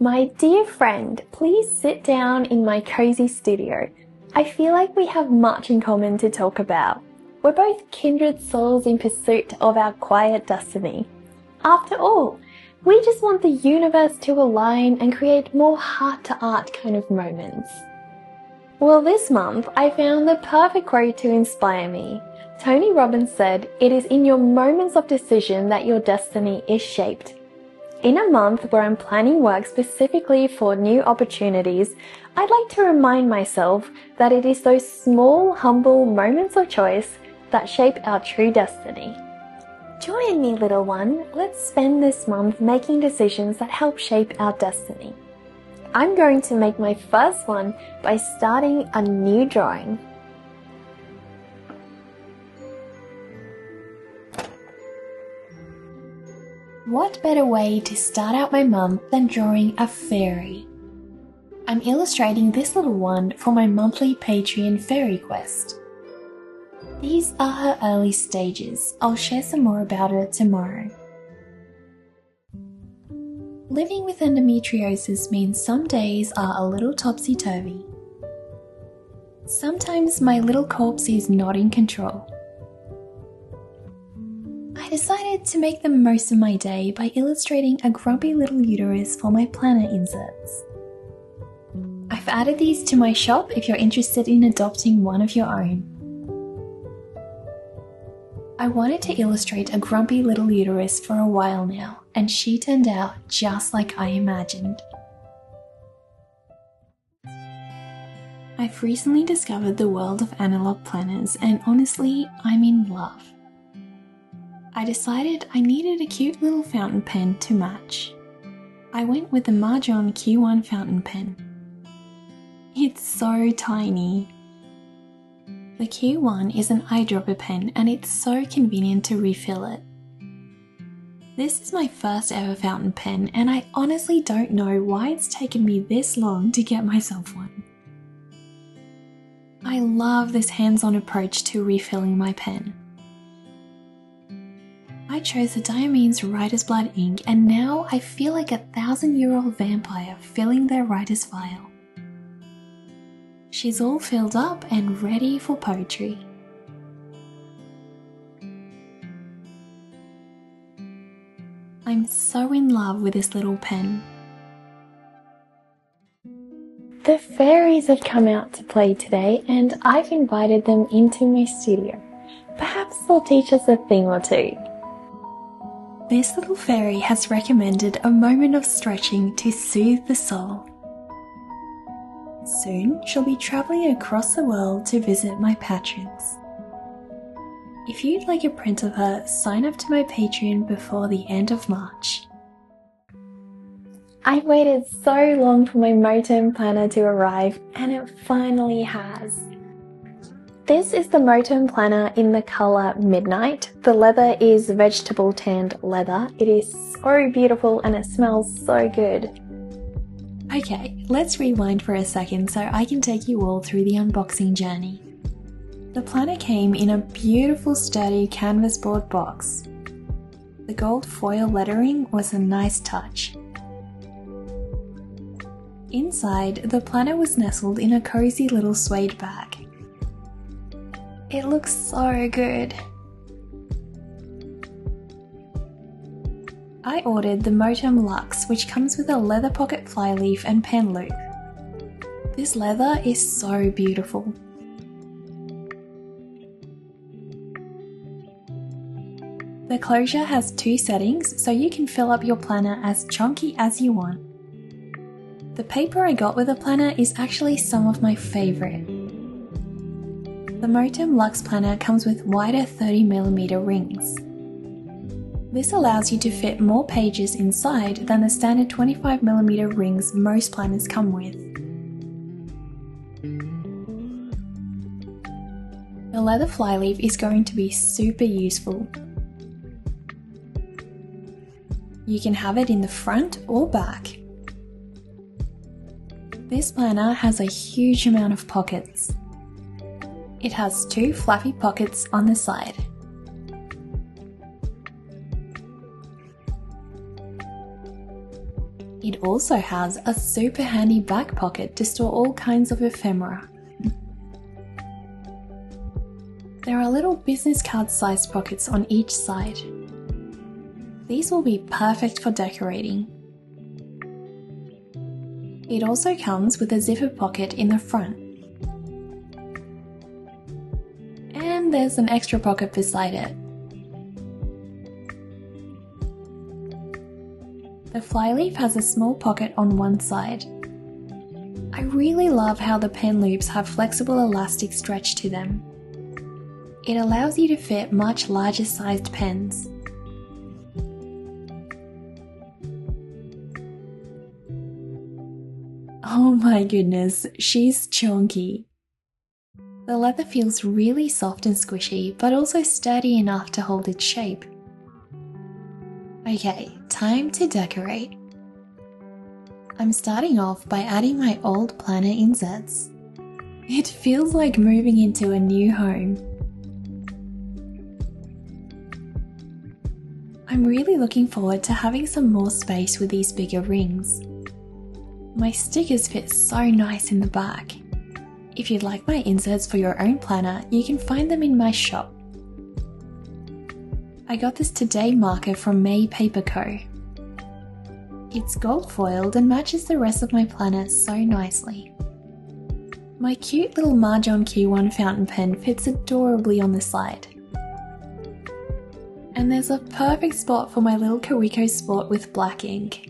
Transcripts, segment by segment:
My dear friend, please sit down in my cozy studio. I feel like we have much in common to talk about. We're both kindred souls in pursuit of our quiet destiny. After all, we just want the universe to align and create more heart-to-art kind of moments. Well, this month I found the perfect quote to inspire me. Tony Robbins said, "It is in your moments of decision that your destiny is shaped." In a month where I'm planning work specifically for new opportunities, I'd like to remind myself that it is those small, humble moments of choice that shape our true destiny. Join me, little one. Let's spend this month making decisions that help shape our destiny. I'm going to make my first one by starting a new drawing. What better way to start out my month than drawing a fairy? I'm illustrating this little one for my monthly Patreon fairy quest. These are her early stages. I'll share some more about her tomorrow. Living with endometriosis means some days are a little topsy-turvy. Sometimes my little corpse is not in control. I decided to make the most of my day by illustrating a grumpy little uterus for my planner inserts. I've added these to my shop if you're interested in adopting one of your own. I wanted to illustrate a grumpy little uterus for a while now, and she turned out just like I imagined. I've recently discovered the world of analog planners, and honestly, I'm in love. I decided I needed a cute little fountain pen to match. I went with the Majohn Q1 fountain pen. It's so tiny. The Q1 is an eyedropper pen and it's so convenient to refill it. This is my first ever fountain pen and I honestly don't know why it's taken me this long to get myself one. I love this hands-on approach to refilling my pen. I chose the Diame's Writer's Blood ink and now I feel like a 1,000-year-old vampire filling their writer's file. She's all filled up and ready for poetry. I'm so in love with this little pen. The fairies have come out to play today and I've invited them into my studio. Perhaps they'll teach us a thing or two. This little fairy has recommended a moment of stretching to soothe the soul. Soon she'll be travelling across the world to visit my patrons. If you'd like a print of her, sign up to my Patreon before the end of March. I've waited so long for my Moterm planner to arrive and it finally has. This is the Moterm planner in the colour Midnight. The leather is vegetable tanned leather. It is so beautiful and it smells so good. Okay, let's rewind for a second so I can take you all through the unboxing journey. The planner came in a beautiful sturdy canvas board box. The gold foil lettering was a nice touch. Inside, the planner was nestled in a cozy little suede bag. It looks so good. I ordered the Moterm Luxe, which comes with a leather pocket flyleaf and pen loop. This leather is so beautiful. The closure has 2 settings, so you can fill up your planner as chunky as you want. The paper I got with the planner is actually some of my favourite. The Moterm Luxe planner comes with wider 30mm rings. This allows you to fit more pages inside than the standard 25mm rings most planners come with. The leather flyleaf is going to be super useful. You can have it in the front or back. This planner has a huge amount of pockets. It has 2 fluffy pockets on the side. It also has a super handy back pocket to store all kinds of ephemera. There are little business card sized pockets on each side. These will be perfect for decorating. It also comes with a zipper pocket in the front. And there's an extra pocket beside it. The flyleaf has a small pocket on one side. I really love how the pen loops have flexible elastic stretch to them. It allows you to fit much larger sized pens. Oh my goodness, she's chonky. The leather feels really soft and squishy, but also sturdy enough to hold its shape. Okay, time to decorate. I'm starting off by adding my old planner inserts. It feels like moving into a new home. I'm really looking forward to having some more space with these bigger rings. My stickers fit so nice in the back. If you'd like my inserts for your own planner, you can find them in my shop. I got this Today marker from May Paper Co. It's gold foiled and matches the rest of my planner so nicely. My cute little Majohn Q1 fountain pen fits adorably on the side. And there's a perfect spot for my little Kawiko Sport with black ink.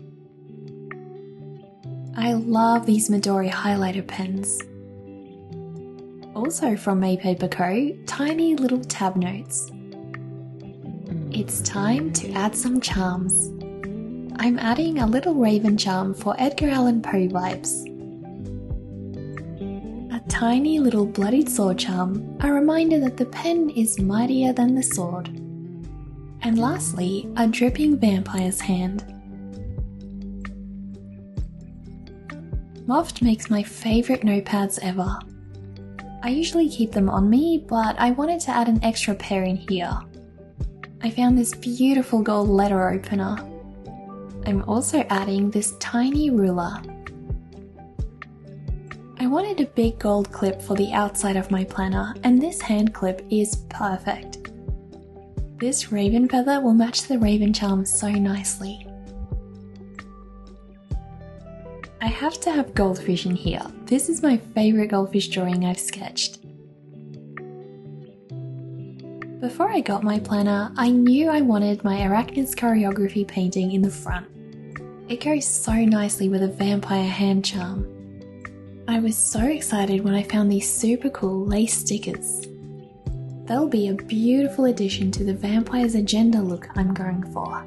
I love these Midori highlighter pens. Also from May Paper Co., tiny little tab notes. It's time to add some charms. I'm adding a little raven charm for Edgar Allan Poe vibes. A tiny little bloodied sword charm, a reminder that the pen is mightier than the sword. And lastly, a dripping vampire's hand. Moft makes my favourite notepads ever. I usually keep them on me, but I wanted to add an extra pair in here. I found this beautiful gold letter opener. I'm also adding this tiny ruler. I wanted a big gold clip for the outside of my planner, and this hand clip is perfect. This raven feather will match the raven charm so nicely. I have to have goldfish in here. This is my favourite goldfish drawing I've sketched. Before I got my planner, I knew I wanted my Arachnids choreography painting in the front. It goes so nicely with a vampire hand charm. I was so excited when I found these super cool lace stickers. They'll be a beautiful addition to the vampire's agenda look I'm going for.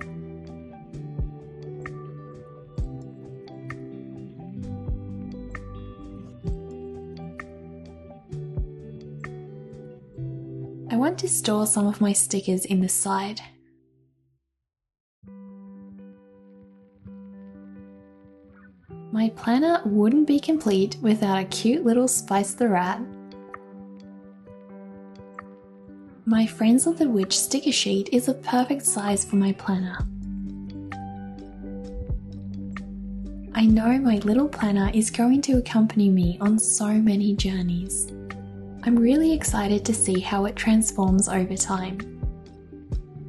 I want to store some of my stickers in the side. My planner wouldn't be complete without a cute little Spice the Rat. My Friends of the Witch sticker sheet is a perfect size for my planner. I know my little planner is going to accompany me on so many journeys. I'm really excited to see how it transforms over time.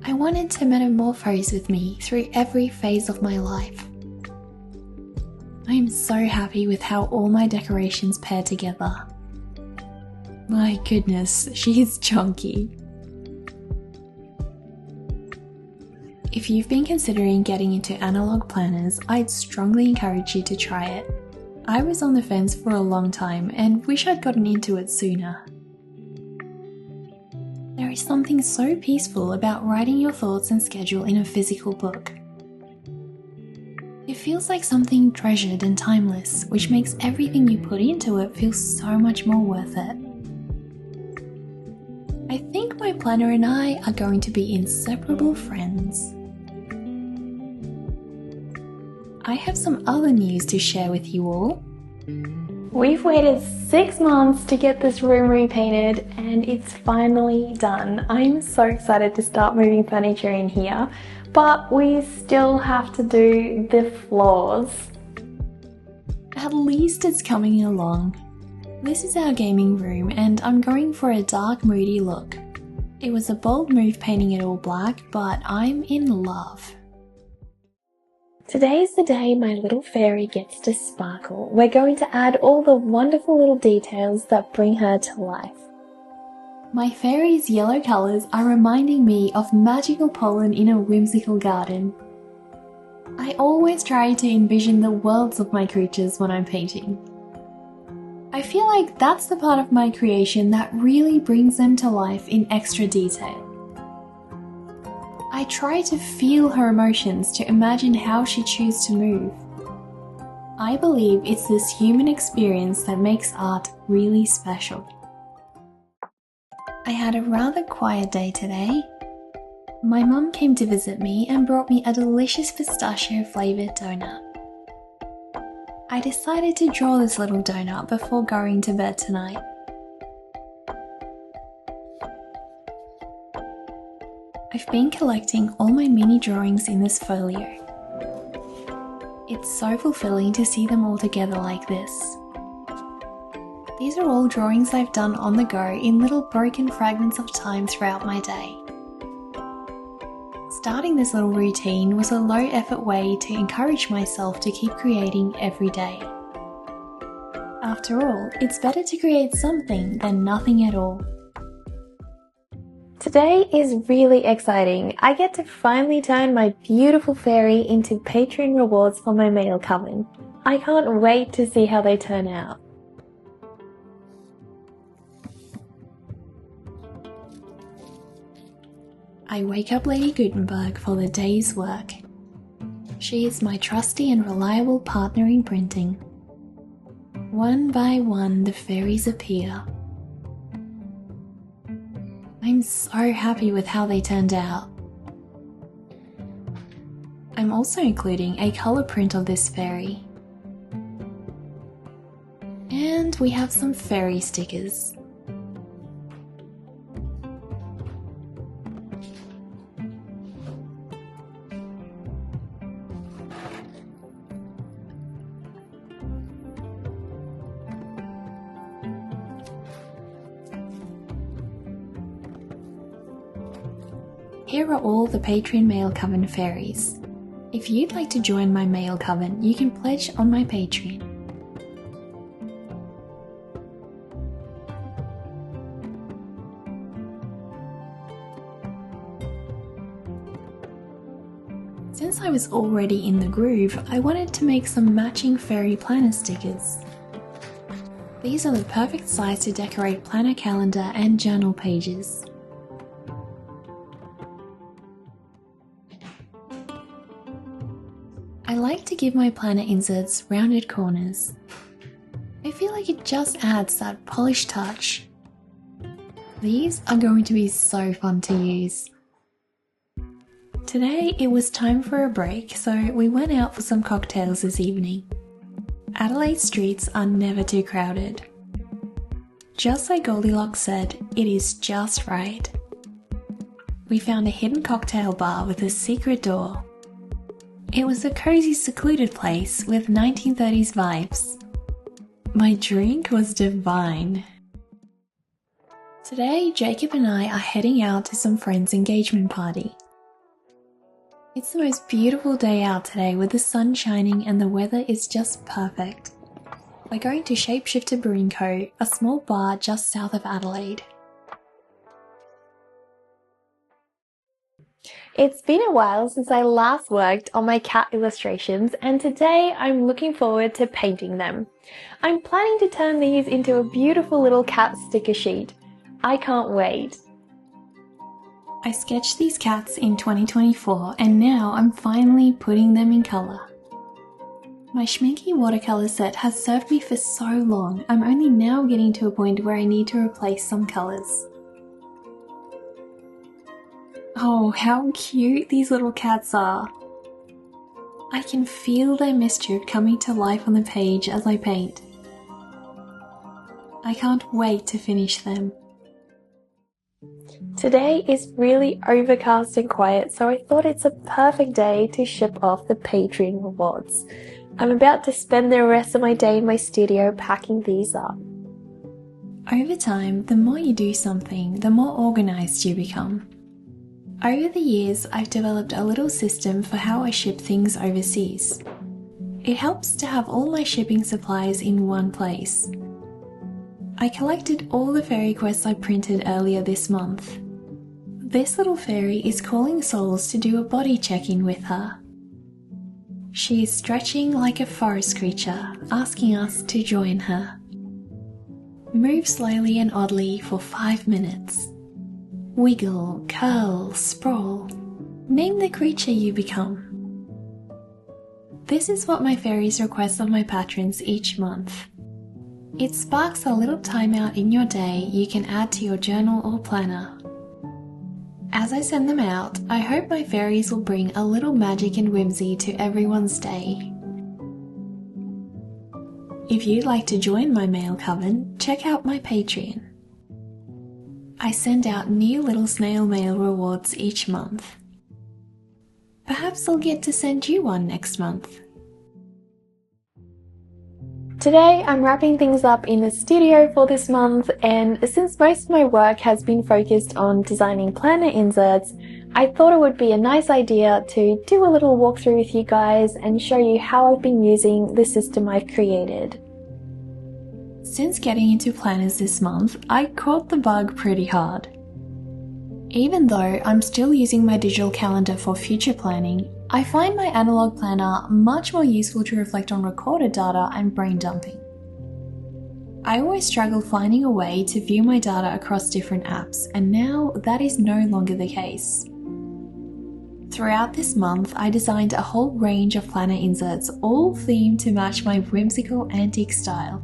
I wanted to metamorphose with me through every phase of my life. I am so happy with how all my decorations pair together. My goodness, she's chunky. If you've been considering getting into analog planners, I'd strongly encourage you to try it. I was on the fence for a long time and wish I'd gotten into it sooner. There is something so peaceful about writing your thoughts and schedule in a physical book. It feels like something treasured and timeless, which makes everything you put into it feel so much more worth it. I think my planner and I are going to be inseparable friends. I have some other news to share with you all. We've waited 6 months to get this room repainted and it's finally done. I'm so excited to start moving furniture in here, but we still have to do the floors. at least it's coming along. This is our gaming room and I'm going for a dark, moody look. It was a bold move painting it all black, but I'm in love. Today's the day my little fairy gets to sparkle. We're going to add all the wonderful little details that bring her to life. My fairy's yellow colours are reminding me of magical pollen in a whimsical garden. I always try to envision the worlds of my creatures when I'm painting. I feel like that's the part of my creation that really brings them to life in extra detail. I try to feel her emotions to imagine how she chooses to move. I believe it's this human experience that makes art really special. I had a rather quiet day today. My mum came to visit me and brought me a delicious pistachio flavoured donut. I decided to draw this little donut before going to bed tonight. I've been collecting all my mini drawings in this folio. It's so fulfilling to see them all together like this. These are all drawings I've done on the go in little broken fragments of time throughout my day. Starting this little routine was a low-effort way to encourage myself to keep creating every day. After all, it's better to create something than nothing at all. Today is really exciting. I get to finally turn my beautiful fairy into Patreon rewards for my mail Coven. I can't wait to see how they turn out. I wake up Lady Gutenberg for the day's work. She is my trusty and reliable partner in printing. One by one the fairies appear. I'm so happy with how they turned out. I'm also including a colour print of this fairy. And we have some fairy stickers. Here are all the Patreon Mail Coven fairies. If you'd like to join my Mail Coven, you can pledge on my Patreon. Since I was already in the groove, I wanted to make some matching fairy planner stickers. These are the perfect size to decorate planner calendar and journal pages. I like to give my planner inserts rounded corners. I feel like it just adds that polished touch. These are going to be so fun to use. Today it was time for a break, so we went out for some cocktails this evening. Adelaide streets are never too crowded. Just like Goldilocks said, it is just right. We found a hidden cocktail bar with a secret door. It was a cozy, secluded place with 1930s vibes. My drink was divine. Today, Jacob and I are heading out to some friends' engagement party. It's the most beautiful day out today with the sun shining and the weather is just perfect. We're going to Shapeshifter Brewing Co., a small bar just south of Adelaide. It's been a while since I last worked on my cat illustrations and today I'm looking forward to painting them. I'm planning to turn these into a beautiful little cat sticker sheet. I can't wait. I sketched these cats in 2024 and now I'm finally putting them in colour. My schminky watercolour set has served me for so long, I'm only now getting to a point where I need to replace some colours. Oh, how cute these little cats are! I can feel their mischief coming to life on the page as I paint. I can't wait to finish them. Today is really overcast and quiet, so I thought it's a perfect day to ship off the Patreon rewards. I'm about to spend the rest of my day in my studio packing these up. Over time, the more you do something, the more organised you become. Over the years, I've developed a little system for how I ship things overseas. It helps to have all my shipping supplies in one place. I collected all the fairy quests I printed earlier this month. This little fairy is calling souls to do a body check-in with her. She is stretching like a forest creature, asking us to join her. Move slowly and oddly for 5 minutes. Wiggle, curl, sprawl. Name the creature you become. This is what my fairies request of my patrons each month. It sparks a little timeout in your day you can add to your journal or planner. As I send them out, I hope my fairies will bring a little magic and whimsy to everyone's day. If you'd like to join my mail coven, check out my Patreon. I send out new little snail mail rewards each month. Perhaps I'll get to send you one next month. Today I'm wrapping things up in the studio for this month, and since most of my work has been focused on designing planner inserts, I thought it would be a nice idea to do a little walkthrough with you guys and show you how I've been using the system I've created. Since getting into planners this month, I caught the bug pretty hard. Even though I'm still using my digital calendar for future planning, I find my analog planner much more useful to reflect on recorded data and brain dumping. I always struggled finding a way to view my data across different apps, and now that is no longer the case. Throughout this month, I designed a whole range of planner inserts, all themed to match my whimsical antique style.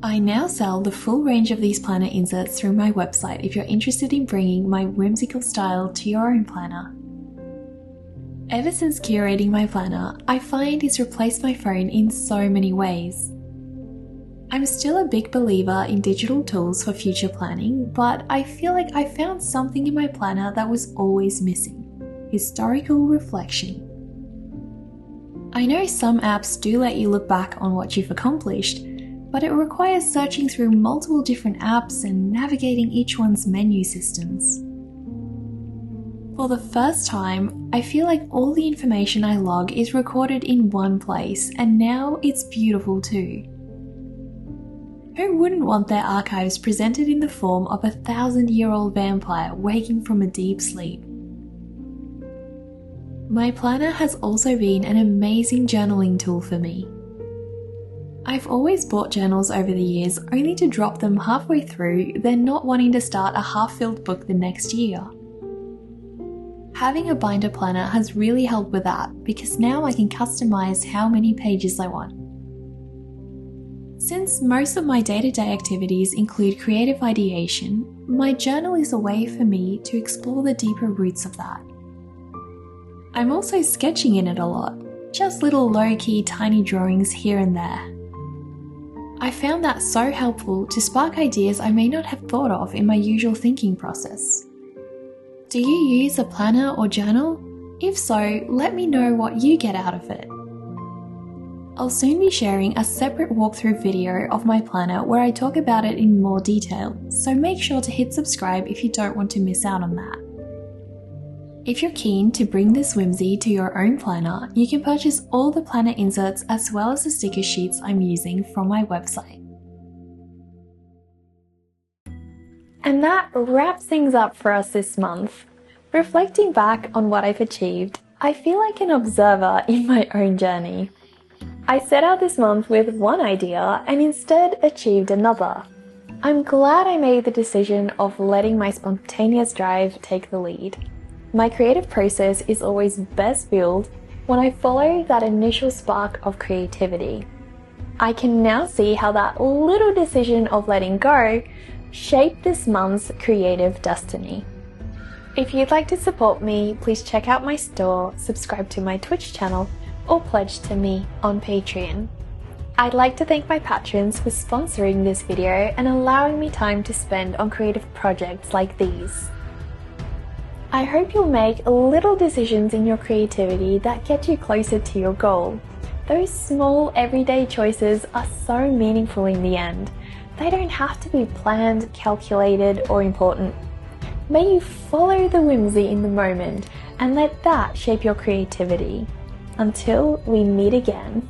I now sell the full range of these planner inserts through my website if you're interested in bringing my whimsical style to your own planner. Ever since curating my planner, I find it's replaced my phone in so many ways. I'm still a big believer in digital tools for future planning, but I feel like I found something in my planner that was always missing: historical reflection. I know some apps do let you look back on what you've accomplished, but it requires searching through multiple different apps and navigating each one's menu systems. For the first time, I feel like all the information I log is recorded in one place, and now it's beautiful too. Who wouldn't want their archives presented in the form of a 1,000-year-old vampire waking from a deep sleep? My planner has also been an amazing journaling tool for me. I've always bought journals over the years only to drop them halfway through, then not wanting to start a half-filled book the next year. Having a binder planner has really helped with that, because now I can customize how many pages I want. Since most of my day-to-day activities include creative ideation, my journal is a way for me to explore the deeper roots of that. I'm also sketching in it a lot, just little low-key tiny drawings here and there. I found that so helpful to spark ideas I may not have thought of in my usual thinking process. Do you use a planner or journal? If so, let me know what you get out of it. I'll soon be sharing a separate walkthrough video of my planner where I talk about it in more detail, so make sure to hit subscribe if you don't want to miss out on that. If you're keen to bring this whimsy to your own planner, you can purchase all the planner inserts as well as the sticker sheets I'm using from my website. And that wraps things up for us this month. Reflecting back on what I've achieved, I feel like an observer in my own journey. I set out this month with one idea and instead achieved another. I'm glad I made the decision of letting my spontaneous drive take the lead. My creative process is always best fueled when I follow that initial spark of creativity. I can now see how that little decision of letting go shaped this month's creative destiny. If you'd like to support me, please check out my store, subscribe to my Twitch channel, or pledge to me on Patreon. I'd like to thank my patrons for sponsoring this video and allowing me time to spend on creative projects like these. I hope you'll make little decisions in your creativity that get you closer to your goal. Those small everyday choices are so meaningful in the end. They don't have to be planned, calculated, or important. May you follow the whimsy in the moment and let that shape your creativity. Until we meet again.